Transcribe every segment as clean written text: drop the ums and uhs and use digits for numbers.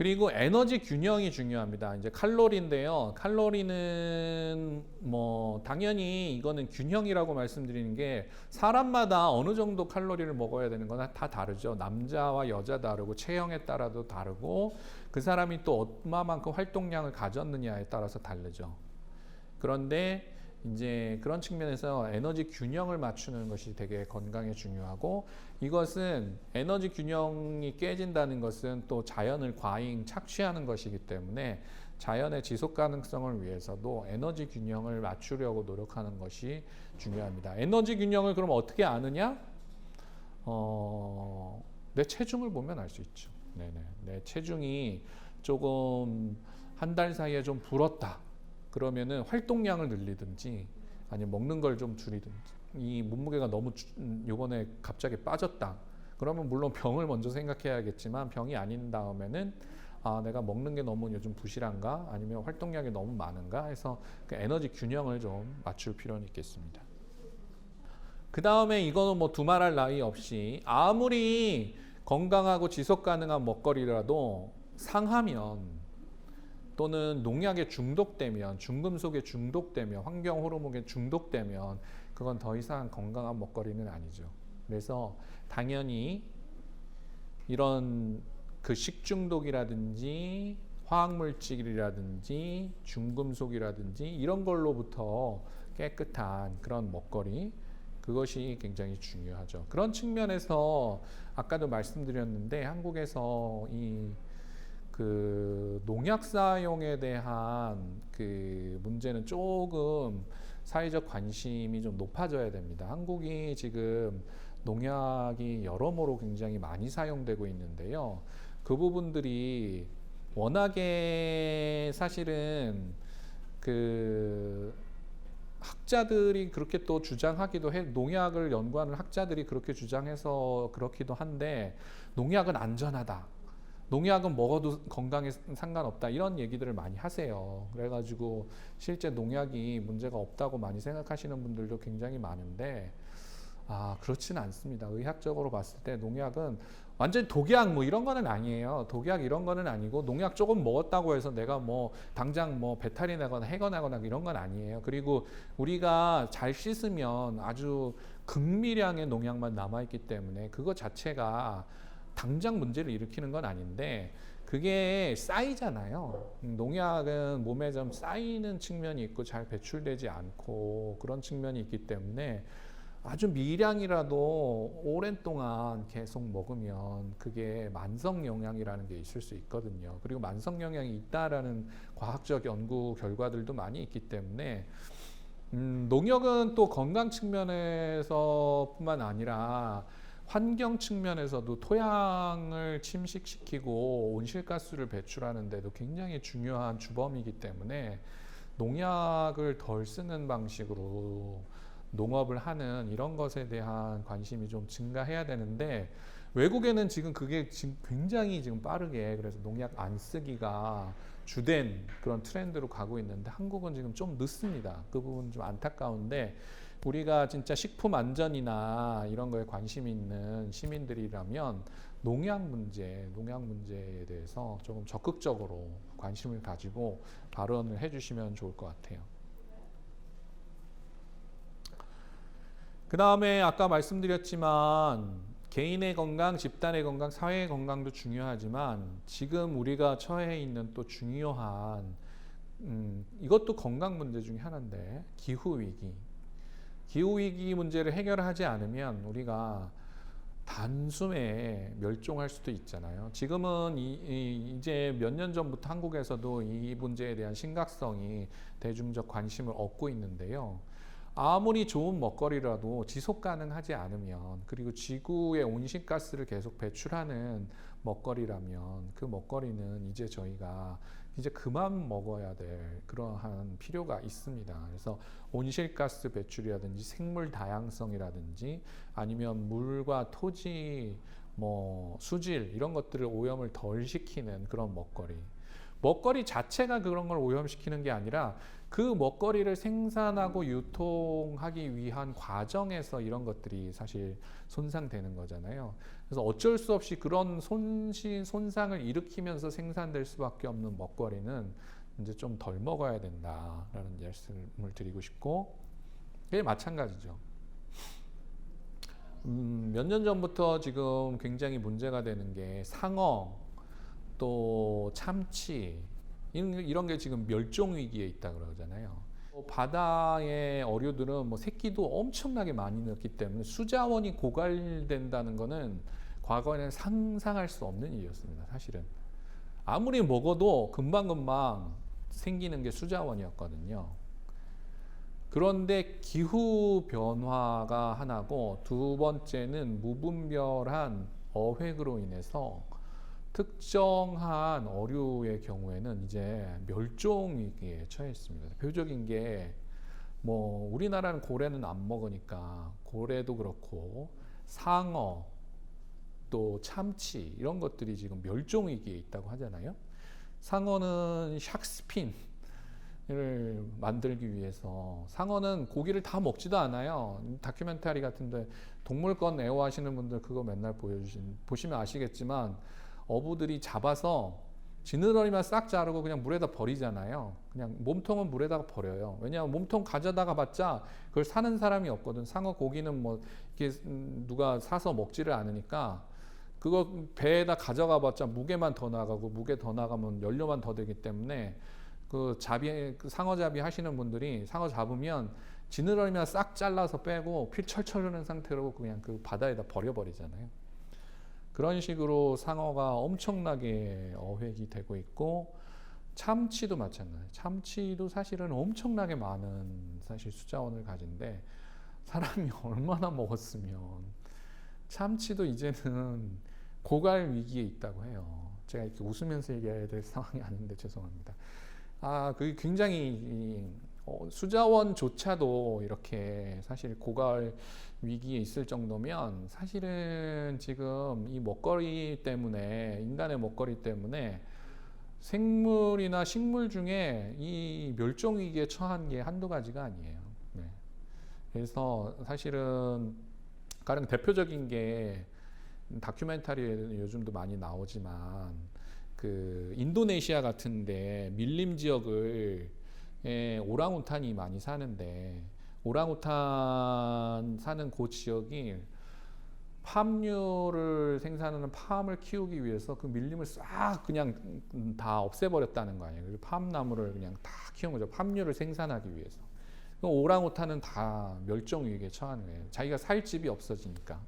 그리고 에너지 균형이 중요합니다. 이제 칼로리인데요. 칼로리는 뭐 당연히 이거는 균형이라고 말씀드리는 게 사람마다 어느 정도 칼로리를 먹어야 되는 건 다 다르죠. 남자와 여자 다르고 체형에 따라도 다르고 그 사람이 또 얼마만큼 활동량을 가졌느냐에 따라서 다르죠. 그런데 이제 그런 측면에서 에너지 균형을 맞추는 것이 되게 건강에 중요하고, 이것은 에너지 균형이 깨진다는 것은 또 자연을 과잉 착취하는 것이기 때문에 자연의 지속 가능성을 위해서도 에너지 균형을 맞추려고 노력하는 것이 중요합니다. 에너지 균형을 그럼 어떻게 아느냐? 내 체중을 보면 알 수 있죠. 네네. 내 체중이 조금 한 달 사이에 좀 불었다. 그러면은 활동량을 늘리든지 아니면 먹는 걸 좀 줄이든지, 이 몸무게가 너무 요번에 갑자기 빠졌다. 그러면 물론 병을 먼저 생각해야겠지만 병이 아닌 다음에는 내가 먹는 게 너무 요즘 부실한가 아니면 활동량이 너무 많은가 해서 그 에너지 균형을 좀 맞출 필요는 있겠습니다. 그 다음에 이거는 뭐 두말할 나위 없이 아무리 건강하고 지속 가능한 먹거리라도 상하면 또는 농약에 중독되면, 중금속에 중독되면, 환경 호르몬에 중독되면 그건 더 이상 건강한 먹거리는 아니죠. 그래서 당연히 이런 그 식중독이라든지 화학물질이라든지 중금속이라든지 이런 걸로부터 깨끗한 그런 먹거리, 그것이 굉장히 중요하죠. 그런 측면에서 아까도 말씀드렸는데 한국에서 그 농약 사용에 대한 그 문제는 조금 사회적 관심이 좀 높아져야 됩니다. 한국이 지금 농약이 여러모로 굉장히 많이 사용되고 있는데요. 그 부분들이 워낙에 사실은 그 학자들이 그렇게 또 주장하기도 해, 농약을 연구하는 학자들이 그렇게 주장해서 그렇기도 한데, 농약은 안전하다, 농약은 먹어도 건강에 상관없다, 이런 얘기들을 많이 하세요. 그래가지고 실제 농약이 문제가 없다고 많이 생각하시는 분들도 굉장히 많은데 그렇지는 않습니다. 의학적으로 봤을 때 농약은 완전 독약 뭐 이런 거는 아니에요. 독약 이런 거는 아니고, 농약 조금 먹었다고 해서 내가 뭐 당장 뭐 배탈이 나거나 해가 나거나 이런 건 아니에요. 그리고 우리가 잘 씻으면 아주 극미량의 농약만 남아있기 때문에 그거 자체가 당장 문제를 일으키는 건 아닌데, 그게 쌓이잖아요. 농약은 몸에 좀 쌓이는 측면이 있고 잘 배출되지 않고 그런 측면이 있기 때문에 아주 미량이라도 오랜 동안 계속 먹으면 그게 만성 영양이라는 게 있을 수 있거든요. 그리고 만성 영양이 있다라는 과학적 연구 결과들도 많이 있기 때문에 농약은 또 건강 측면에서뿐만 아니라 환경 측면에서도 토양을 침식시키고 온실가스를 배출하는 데도 굉장히 중요한 주범이기 때문에 농약을 덜 쓰는 방식으로 농업을 하는 이런 것에 대한 관심이 좀 증가해야 되는데, 외국에는 지금 그게 지금 굉장히 지금 빠르게, 그래서 농약 안 쓰기가 주된 그런 트렌드로 가고 있는데 한국은 지금 좀 늦습니다. 그 부분 좀 안타까운데, 우리가 진짜 식품 안전이나 이런 거에 관심이 있는 시민들이라면 농약 문제에 대해서 조금 적극적으로 관심을 가지고 발언을 해주시면 좋을 것 같아요. 그 다음에 아까 말씀드렸지만 개인의 건강, 집단의 건강, 사회의 건강도 중요하지만 지금 우리가 처해 있는 또 중요한 이것도 건강 문제 중에 하나인데, 기후위기. 기후위기 문제를 해결하지 않으면 우리가 단숨에 멸종할 수도 있잖아요. 지금은 이제 몇 년 전부터 한국에서도 이 문제에 대한 심각성이 대중적 관심을 얻고 있는데요. 아무리 좋은 먹거리라도 지속 가능하지 않으면, 그리고 지구에 온실가스를 계속 배출하는 먹거리라면 그 먹거리는 이제 저희가 이제 그만 먹어야 될 그러한 필요가 있습니다. 그래서 온실가스 배출이라든지 생물 다양성이라든지 아니면 물과 토지, 뭐 수질 이런 것들을 오염을 덜 시키는 그런 먹거리, 먹거리 자체가 그런 걸 오염시키는 게 아니라 그 먹거리를 생산하고 유통하기 위한 과정에서 이런 것들이 사실 손상되는 거잖아요. 그래서 어쩔 수 없이 그런 손상을 일으키면서 생산될 수밖에 없는 먹거리는 이제 좀 덜 먹어야 된다라는 말씀을 드리고 싶고, 그게 마찬가지죠. 몇 년 전부터 지금 굉장히 문제가 되는 게 상어, 또 참치, 이런 게 지금 멸종 위기에 있다 그러잖아요. 바다의 어류들은 뭐 새끼도 엄청나게 많이 넣기 때문에 수자원이 고갈된다는 거는 과거에는 상상할 수 없는 일이었습니다. 사실은 아무리 먹어도 금방금방 생기는 게 수자원이었거든요. 그런데 기후 변화가 하나고, 두 번째는 무분별한 어획으로 인해서 특정한 어류의 경우에는 이제 멸종 위기에 처해 있습니다. 대표적인 게 뭐 우리나라는 고래는 안 먹으니까 고래도 그렇고 상어, 또 참치, 이런 것들이 지금 멸종 위기에 있다고 하잖아요. 상어는 샥스핀을 만들기 위해서, 상어는 고기를 다 먹지도 않아요. 다큐멘터리 같은데 동물권 애호하시는 분들 그거 맨날 보시면 아시겠지만, 어부들이 잡아서 지느러미만 싹 자르고 그냥 물에다 버리잖아요. 그냥 몸통은 물에다가 버려요. 왜냐하면 몸통 가져다가 봤자 그걸 사는 사람이 없거든. 상어 고기는 뭐 이렇게 누가 사서 먹지를 않으니까 그거 배에다 가져가 봤자 무게만 더 나가고, 무게 더 나가면 연료만 더 되기 때문에 그 상어잡이 하시는 분들이 상어 잡으면 지느러미만 싹 잘라서 빼고 피 철철 흐르는 상태로 그냥 그 바다에다 버려버리잖아요. 그런 식으로 상어가 엄청나게 어획이 되고 있고, 참치도 마찬가지예요. 참치도 사실은 엄청나게 많은 사실 수자원을 가진데, 사람이 얼마나 먹었으면 참치도 이제는 고갈 위기에 있다고 해요. 제가 이렇게 웃으면서 얘기해야 될 상황이 아닌데 죄송합니다. 그게 굉장히 수자원조차도 이렇게 사실 고갈 위기에 있을 정도면, 사실은 지금 이 먹거리 때문에, 인간의 먹거리 때문에 생물이나 식물 중에 이 멸종 위기에 처한 게 한두 가지가 아니에요. 네. 그래서 사실은 가장 대표적인 게, 다큐멘터리에 요즘도 많이 나오지만 그 인도네시아 같은데 밀림 지역을 오랑우탄이 많이 사는데, 오랑우탄 사는 그 지역이 팜유를 생산하는 팜을 키우기 위해서 그 밀림을 싹 그냥 다 없애버렸다는 거 아니에요. 팜나무를 그냥 다 키운 거죠. 팜유를 생산하기 위해서. 오랑우탄은 다 멸종 위기에 처하는 거예요. 자기가 살 집이 없어지니까.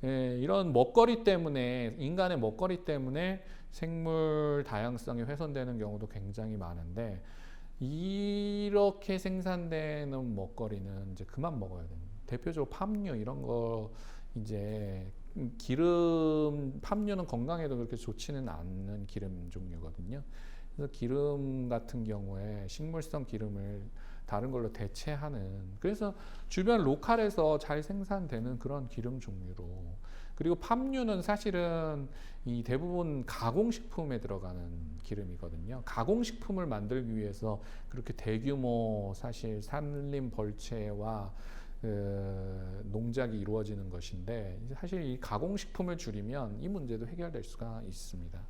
이런 먹거리 때문에, 인간의 먹거리 때문에 생물 다양성이 훼손되는 경우도 굉장히 많은데, 이렇게 생산되는 먹거리는 이제 그만 먹어야 됩니다. 대표적으로 팜유, 이런 거 이제 팜유는 건강에도 그렇게 좋지는 않는 기름 종류거든요. 그래서 기름 같은 경우에 식물성 기름을 다른 걸로 대체하는, 그래서 주변 로컬에서 잘 생산되는 그런 기름 종류로. 그리고 팜유는 사실은 이 대부분 가공식품에 들어가는 기름이거든요. 가공식품을 만들기 위해서 그렇게 대규모 사실 산림 벌채와 농작이 이루어지는 것인데, 사실 이 가공식품을 줄이면 이 문제도 해결될 수가 있습니다.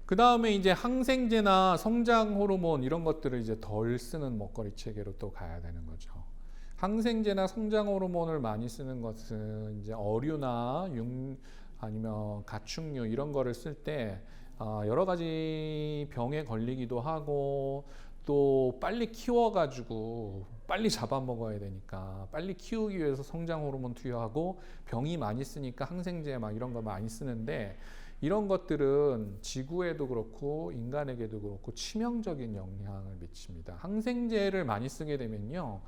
그 다음에 이제 항생제나 성장 호르몬, 이런 것들을 이제 덜 쓰는 먹거리 체계로 또 가야 되는 거죠. 항생제나 성장 호르몬을 많이 쓰는 것은 이제 어류나 아니면 가축류, 이런 거를 쓸 때 여러 가지 병에 걸리기도 하고, 또 빨리 키워가지고 빨리 잡아먹어야 되니까 빨리 키우기 위해서 성장 호르몬 투여하고, 병이 많이 쓰니까 항생제 막 이런 거 많이 쓰는데, 이런 것들은 지구에도 그렇고 인간에게도 그렇고 치명적인 영향을 미칩니다. 항생제를 많이 쓰게 되면요,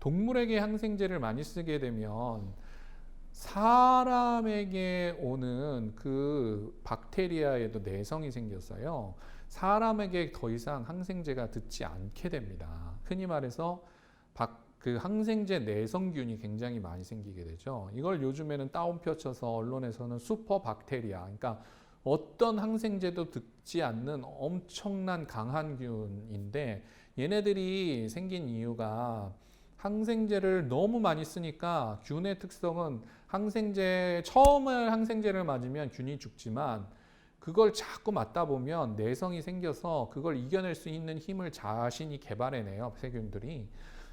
동물에게 항생제를 많이 쓰게 되면 사람에게 오는 그 박테리아에도 내성이 생겼어요. 사람에게 더 이상 항생제가 듣지 않게 됩니다. 흔히 말해서 그 항생제 내성균이 굉장히 많이 생기게 되죠. 이걸 요즘에는 다운표 쳐서 언론에서는 슈퍼박테리아, 그러니까 어떤 항생제도 듣지 않는 엄청난 강한 균인데, 얘네들이 생긴 이유가 항생제를 너무 많이 쓰니까 균의 특성은 처음에 항생제를 맞으면 균이 죽지만 그걸 자꾸 맞다 보면 내성이 생겨서 그걸 이겨낼 수 있는 힘을 자신이 개발해내요, 세균들이.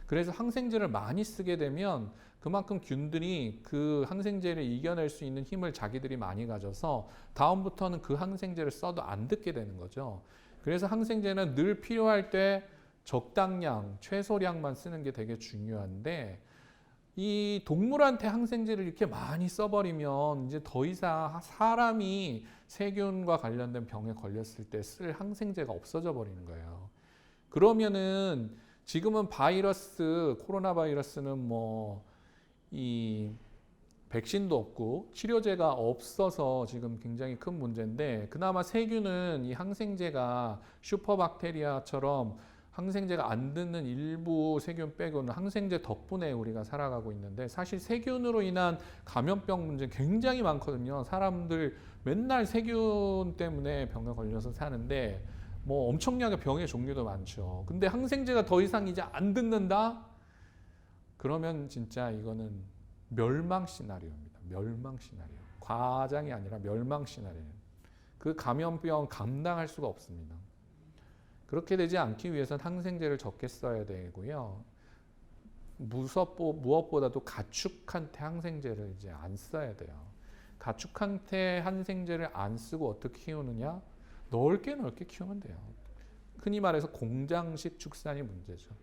그래서 항생제를 많이 쓰게 되면 그만큼 균들이 그 항생제를 이겨낼 수 있는 힘을 자기들이 많이 가져서 다음부터는 그 항생제를 써도 안 듣게 되는 거죠. 그래서 항생제는 늘 필요할 때 적당량, 최소량만 쓰는 게 되게 중요한데, 이 동물한테 항생제를 이렇게 많이 써버리면 이제 더 이상 사람이 세균과 관련된 병에 걸렸을 때 쓸 항생제가 없어져 버리는 거예요. 그러면은 지금은 코로나 바이러스는 뭐 이 백신도 없고 치료제가 없어서 지금 굉장히 큰 문제인데, 그나마 세균은 이 항생제가 슈퍼박테리아처럼 항생제가 안 듣는 일부 세균 빼고는 항생제 덕분에 우리가 살아가고 있는데, 사실 세균으로 인한 감염병 문제 굉장히 많거든요. 사람들 맨날 세균 때문에 병에 걸려서 사는데 뭐 엄청나게 병의 종류도 많죠. 근데 항생제가 더 이상 이제 안 듣는다? 그러면 진짜 이거는 멸망 시나리오입니다. 멸망 시나리오. 과장이 아니라 멸망 시나리오. 그 감염병 감당할 수가 없습니다. 그렇게 되지 않기 위해서는 항생제를 적게 써야 되고요. 무엇보다도 가축한테 항생제를 이제 안 써야 돼요. 가축한테 항생제를 안 쓰고 어떻게 키우느냐? 넓게 키우면 돼요. 흔히 말해서 공장식 축산이 문제죠.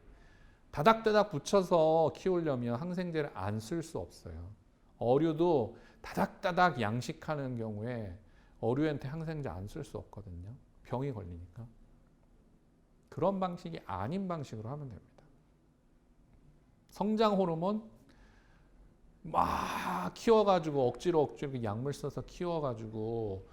다닥다닥 붙여서 키우려면 항생제를 안 쓸 수 없어요. 어류도 다닥다닥 양식하는 경우에 어류한테 항생제 안 쓸 수 없거든요. 병이 걸리니까. 그런 방식이 아닌 방식으로 하면 됩니다. 성장 호르몬 막 키워가지고 억지로 약물 써서 키워가지고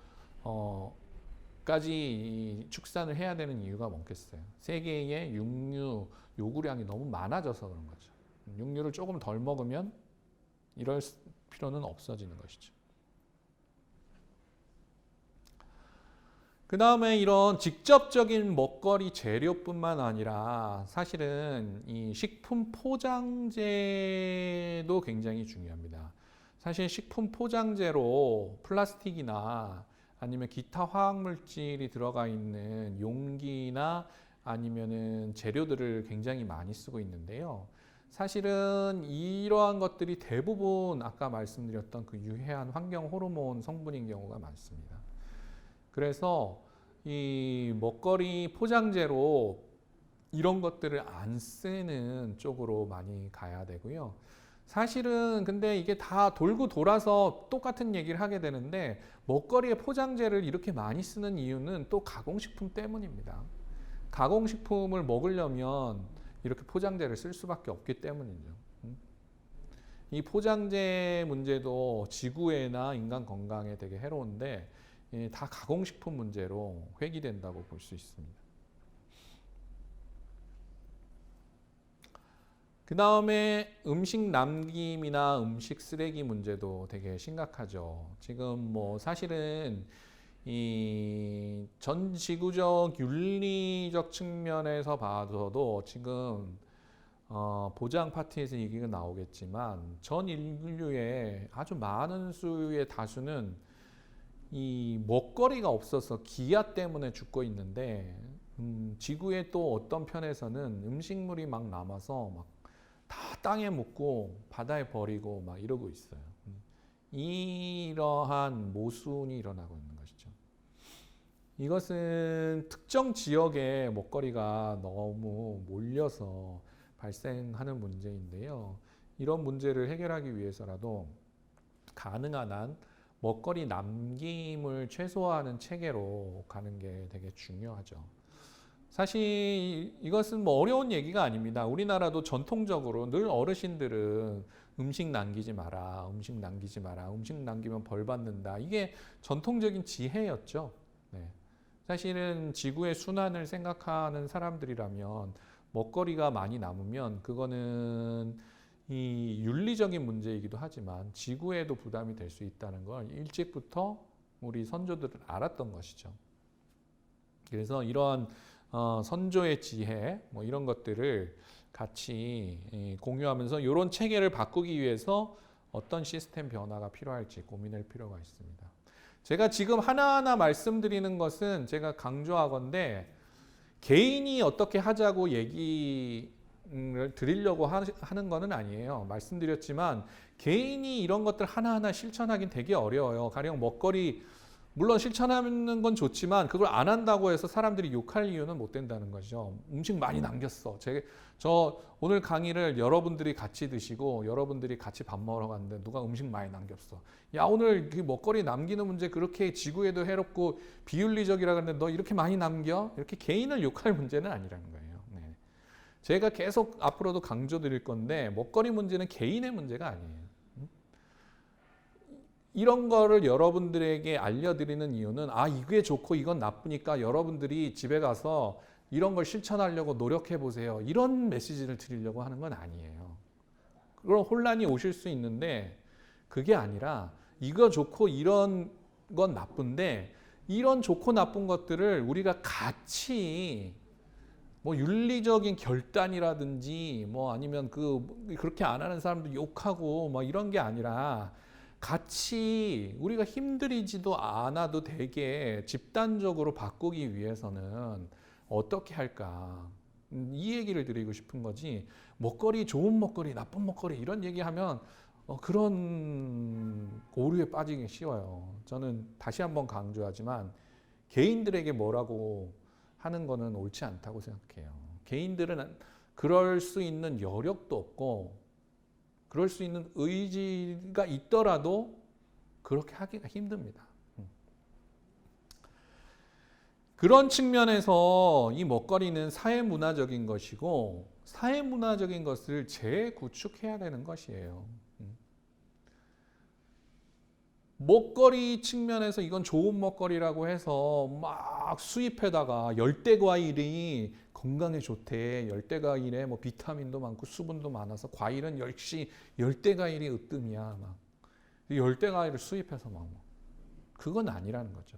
까지 축산을 해야 되는 이유가 뭐겠어요? 세계의 육류 요구량이 너무 많아져서 그런 거죠. 육류를 조금 덜 먹으면 이럴 필요는 없어지는 것이죠. 그 다음에 이런 직접적인 먹거리 재료뿐만 아니라 사실은 이 식품 포장재도 굉장히 중요합니다. 사실 식품 포장재로 플라스틱이나 아니면 기타 화학물질이 들어가 있는 용기나 아니면은 재료들을 굉장히 많이 쓰고 있는데요. 사실은 이러한 것들이 대부분 아까 말씀드렸던 그 유해한 환경 호르몬 성분인 경우가 많습니다. 그래서 이 먹거리 포장재로 이런 것들을 안 쓰는 쪽으로 많이 가야 되고요. 사실은 근데 이게 다 돌고 돌아서 똑같은 얘기를 하게 되는데, 먹거리의 포장재를 이렇게 많이 쓰는 이유는 또 가공식품 때문입니다. 가공식품을 먹으려면 이렇게 포장재를 쓸 수밖에 없기 때문이죠. 이 포장재 문제도 지구에나 인간 건강에 되게 해로운데 다 가공식품 문제로 회귀된다고 볼 수 있습니다. 그 다음에 음식 남김이나 음식 쓰레기 문제도 되게 심각하죠. 지금 뭐 사실은 이 전 지구적 윤리적 측면에서 봐서도 지금 보장 파트에서 얘기가 나오겠지만 전 인류의 아주 많은 수의 다수는 이 먹거리가 없어서 기아 때문에 죽고 있는데, 지구의 또 어떤 편에서는 음식물이 막 남아서 막 다 땅에 묻고 바다에 버리고 막 이러고 있어요. 이러한 모순이 일어나고 있는 것이죠. 이것은 특정 지역에 먹거리가 너무 몰려서 발생하는 문제인데요. 이런 문제를 해결하기 위해서라도 가능한 한 먹거리 남김을 최소화하는 체계로 가는 게 되게 중요하죠. 사실 이것은 뭐 어려운 얘기가 아닙니다. 우리나라도 전통적으로 늘 어르신들은 음식 남기지 마라, 음식 남기지 마라, 음식 남기면 벌 받는다. 이게 전통적인 지혜였죠. 네. 사실은 지구의 순환을 생각하는 사람들이라면 먹거리가 많이 남으면 그거는 이 윤리적인 문제이기도 하지만 지구에도 부담이 될 수 있다는 걸 일찍부터 우리 선조들은 알았던 것이죠. 그래서 이러한 선조의 지혜 뭐 이런 것들을 같이 공유하면서 이런 체계를 바꾸기 위해서 어떤 시스템 변화가 필요할지 고민할 필요가 있습니다. 제가 지금 하나하나 말씀드리는 것은 제가 강조하건대 개인이 어떻게 하자고 얘기를 드리려고 하는 것은 아니에요. 말씀드렸지만 개인이 이런 것들 하나하나 실천하긴 되게 어려워요. 가령 먹거리 물론 실천하는 건 좋지만 그걸 안 한다고 해서 사람들이 욕할 이유는 못 된다는 거죠. 음식 많이 남겼어. 저 오늘 강의를 여러분들이 같이 드시고 여러분들이 같이 밥 먹으러 갔는데 누가 음식 많이 남겼어. 야 오늘 그 먹거리 남기는 문제 그렇게 지구에도 해롭고 비윤리적이라 그러는데 너 이렇게 많이 남겨? 이렇게 개인을 욕할 문제는 아니라는 거예요. 네. 제가 계속 앞으로도 강조드릴 건데 먹거리 문제는 개인의 문제가 아니에요. 이런 거를 여러분들에게 알려드리는 이유는 이게 좋고 이건 나쁘니까 여러분들이 집에 가서 이런 걸 실천하려고 노력해 보세요. 이런 메시지를 드리려고 하는 건 아니에요. 그런 혼란이 오실 수 있는데 그게 아니라 이거 좋고 이런 건 나쁜데 이런 좋고 나쁜 것들을 우리가 같이 뭐 윤리적인 결단이라든지 뭐 아니면 그렇게 안 하는 사람도 욕하고 뭐 이런 게 아니라 같이 우리가 힘들이지도 않아도 되게 집단적으로 바꾸기 위해서는 어떻게 할까? 이 얘기를 드리고 싶은 거지. 먹거리, 좋은 먹거리, 나쁜 먹거리 이런 얘기하면 그런 오류에 빠지기 쉬워요. 저는 다시 한번 강조하지만 개인들에게 뭐라고 하는 거는 옳지 않다고 생각해요. 개인들은 그럴 수 있는 여력도 없고 그럴 수 있는 의지가 있더라도 그렇게 하기가 힘듭니다. 그런 측면에서 이 먹거리는 사회문화적인 것이고 사회문화적인 것을 재구축해야 되는 것이에요. 먹거리 측면에서 이건 좋은 먹거리라고 해서 막 수입해다가 열대과일이 건강에 좋대. 열대과일에 뭐 비타민도 많고 수분도 많아서 과일은 역시 열대과일이 으뜸이야. 막 열대과일을 수입해서 막 그건 아니라는 거죠.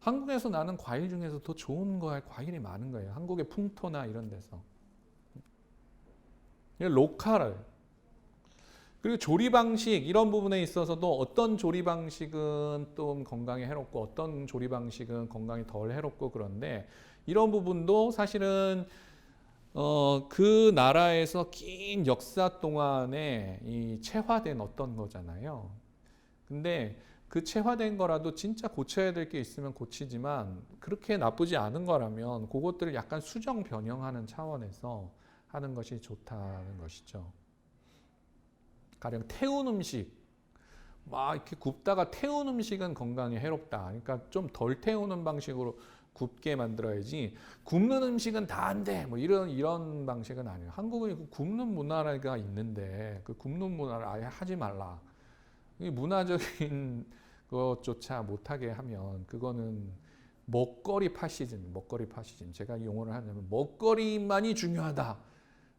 한국에서 나는 과일 중에서 더 좋은 과일이 많은 거예요. 한국의 풍토나 이런 데서. 로컬 그리고 조리 방식 이런 부분에 있어서도 어떤 조리 방식은 좀 건강에 해롭고 어떤 조리 방식은 건강에 덜 해롭고 그런데 이런 부분도 사실은 그 나라에서 긴 역사 동안에 이 체화된 어떤 거잖아요. 근데 그 체화된 거라도 진짜 고쳐야 될 게 있으면 고치지만 그렇게 나쁘지 않은 거라면 그것들을 약간 수정 변형하는 차원에서 하는 것이 좋다는 것이죠. 가령 태운 음식 막 이렇게 굽다가 태운 음식은 건강에 해롭다. 그러니까 좀 덜 태우는 방식으로 굽게 만들어야지. 굽는 음식은 다 안 돼. 뭐 이런 방식은 아니에요. 한국에 굽는 문화가 있는데 그 굽는 문화를 아예 하지 말라. 이 문화적인 것조차 못하게 하면 그거는 먹거리 파시즘. 제가 용어를 하냐면 먹거리만이 중요하다.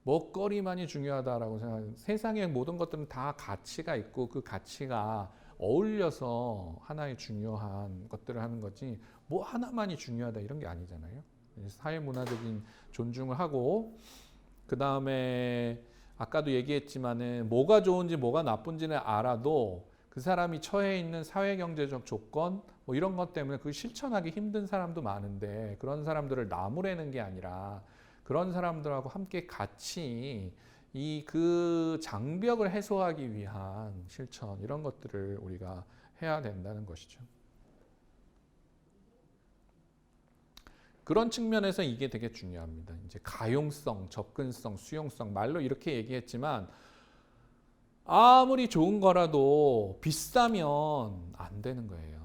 먹거리만이 중요하다라고 생각해요. 세상의 모든 것들은 다 가치가 있고 그 가치가 어울려서 하나의 중요한 것들을 하는 거지 뭐 하나만이 중요하다 이런 게 아니잖아요. 사회문화적인 존중을 하고 그 다음에 아까도 얘기했지만은 뭐가 좋은지 뭐가 나쁜지는 알아도 그 사람이 처해 있는 사회경제적 조건 뭐 이런 것 때문에 그 실천하기 힘든 사람도 많은데 그런 사람들을 나무라는 게 아니라 그런 사람들하고 함께 같이 그 장벽을 해소하기 위한 실천 이런 것들을 우리가 해야 된다는 것이죠. 그런 측면에서 이게 되게 중요합니다. 이제 가용성, 접근성, 수용성 말로 이렇게 얘기했지만 아무리 좋은 거라도 비싸면 안 되는 거예요.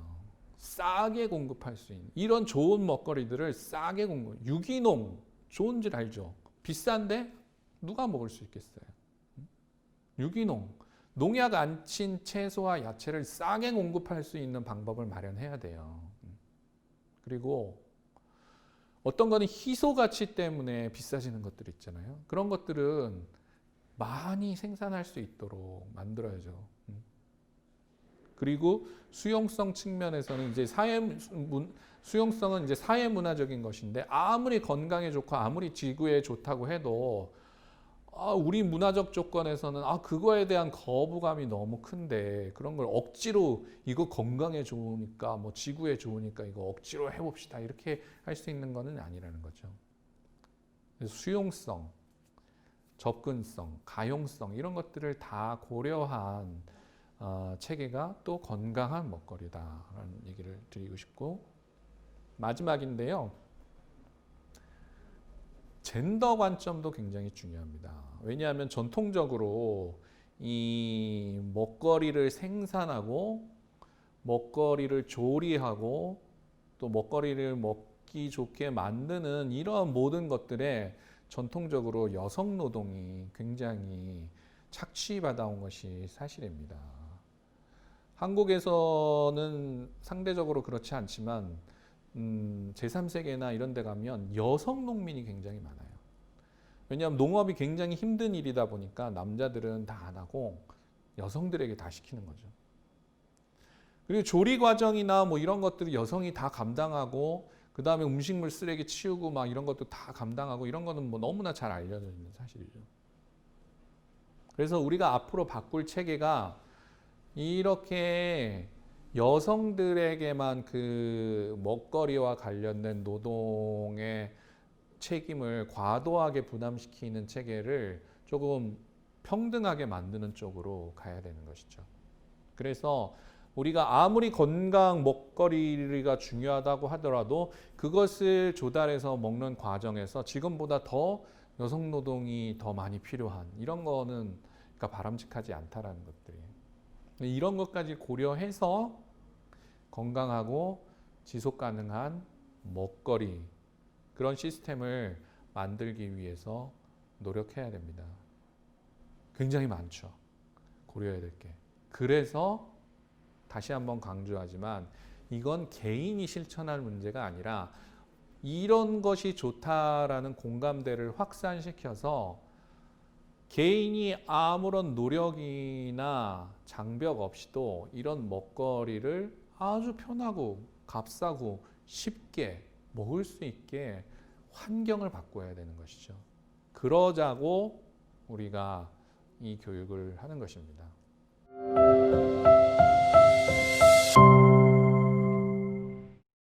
싸게 공급할 수 있는 이런 좋은 먹거리들을 싸게 유기농 좋은 줄 알죠. 비싼데 누가 먹을 수 있겠어요. 유기농 농약 안 친 채소와 야채를 싸게 공급할 수 있는 방법을 마련해야 돼요. 그리고 어떤 거는 희소 가치 때문에 비싸지는 것들 있잖아요. 그런 것들은 많이 생산할 수 있도록 만들어야죠. 그리고 수용성 측면에서는 이제 수용성은 이제 사회 문화적인 것인데 아무리 건강에 좋고 아무리 지구에 좋다고 해도 우리 문화적 조건에서는 그거에 대한 거부감이 너무 큰데 그런 걸 억지로 이거 건강에 좋으니까 뭐 지구에 좋으니까 이거 억지로 해봅시다 이렇게 할 수 있는 거는 아니라는 거죠. 그래서 수용성, 접근성, 가용성 이런 것들을 다 고려한 체계가 또 건강한 먹거리다라는 얘기를 드리고 싶고 마지막인데요. 젠더 관점도 굉장히 중요합니다. 왜냐하면 전통적으로 이 먹거리를 생산하고 먹거리를 조리하고 또 먹거리를 먹기 좋게 만드는 이러한 모든 것들에 전통적으로 여성 노동이 굉장히 착취받아온 것이 사실입니다. 한국에서는 상대적으로 그렇지 않지만 제3세계나 이런 데 가면 여성 농민이 굉장히 많아요. 왜냐하면 농업이 굉장히 힘든 일이다 보니까 남자들은 다 안 하고 여성들에게 다 시키는 거죠. 그리고 조리 과정이나 뭐 이런 것들을 여성이 다 감당하고 그 다음에 음식물 쓰레기 치우고 막 이런 것도 다 감당하고 이런 거는 뭐 너무나 잘 알려져 있는 사실이죠. 그래서 우리가 앞으로 바꿀 체계가 이렇게 여성들에게만 그 먹거리와 관련된 노동의 책임을 과도하게 부담시키는 체계를 조금 평등하게 만드는 쪽으로 가야 되는 것이죠. 그래서 우리가 아무리 건강 먹거리가 중요하다고 하더라도 그것을 조달해서 먹는 과정에서 지금보다 더 여성 노동이 더 많이 필요한 이런 거는 그러니까 바람직하지 않다라는 것들이에요. 이런 것까지 고려해서 건강하고 지속 가능한 먹거리 그런 시스템을 만들기 위해서 노력해야 됩니다. 굉장히 많죠. 고려해야 될 게. 그래서 다시 한번 강조하지만 이건 개인이 실천할 문제가 아니라 이런 것이 좋다라는 공감대를 확산시켜서 개인이 아무런 노력이나 장벽 없이도 이런 먹거리를 아주 편하고 값싸고 쉽게 먹을 수 있게 환경을 바꿔야 되는 것이죠. 그러자고 우리가 이 교육을 하는 것입니다.